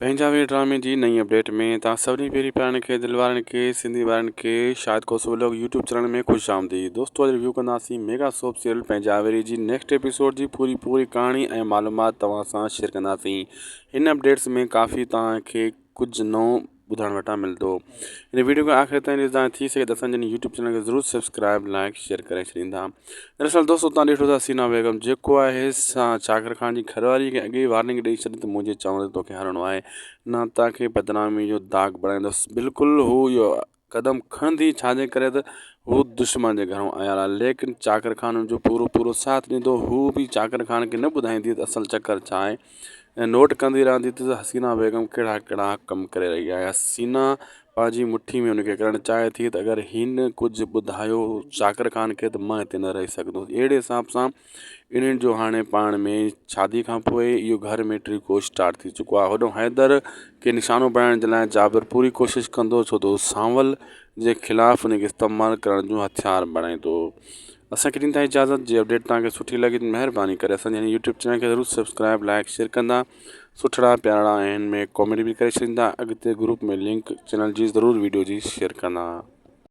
पंजाबी ड्रामे जी नई अपडेट में तव्हां सभिनी पहिरीं पाण खे दिलि वारनि खे सिंधी वारनि खे शायदि को लोग यूट्यूब चैनल में ख़ुशि आमदीद। दोस्तों अॼु रिव्यू कंदासीं मेगा सोप सीरियल पंजाबी जी नेक्स्ट एपिसोड जी पूरी कहानी ऐं मालूमात तव्हां सां शेयर कंदासीं। हिन अपडेट्स में काफ़ी तव्हांखे कुझु नओं ॿुधण वटां मिलंदो। इन वीडियो खे आख़िर ताईं ॾिसंदा थी सघे त असांजे यूट्यूब चैनल खे ज़रूरु सब्सक्राइब लाइक शेयर करे छॾींदा। दरअसल दोस्तों तव्हां ॾिठो था सीना बेगम जेको आहे चाकर खान जी घरवारी खे अॻे वार्निंग ॾेई छॾी त मुंहिंजे चवण ते तोखे हरणो आहे, न तव्हांखे बदनामी जो दाग बणाईंदुसि। बिल्कुलु हू इहो क़दम खणंदी छाजे करे त हू दुश्मन जे घरों आयल आहे, लेकिन चाकर खान हुनजो पूरो साथ ॾींदो। हू बि चाकर खान खे न ॿुधाईंदी त असल चकर छा आहे ऐं नोट कंदी रहंदी त हसीना बेगम कहिड़ा कम करे रही आहे। हसीना पंहिंजी मुट्ठी में हुनखे करणु चाहे थी त अगरि हिन कुझु ॿुधायो चाकर खान खे त मां हिते न रही सघंदुसि। अहिड़े हिसाब सां इन्हनि जो हाणे पाण में शादी खां पोइ इहो घर में ट्रिको स्टार्ट थी चुको आहे। होॾो हैदर खे निशानो बणाइण जे लाइ जाबिर पूरी कोशिशि कंदो, छो त सांवल जे ख़िलाफ़ु हुनखे इस्तेमालु करण जो हथियार बणाईंदो। असांखे ॾींदा इजाज़त। जी अपडेट तव्हांखे सुठी लॻी त महिरबानी करे असांजे यूट्यूब चैनल खे ज़रूरु सब्सक्राइब लाइक शेयर कंदा। सुठड़ा प्यारा ऐं हिन में कॉमेडी बि करे छॾींदा। अॻिते ग्रुप में लिंक चैनल जी ज़रूरु वीडियो जी शेयर कंदा।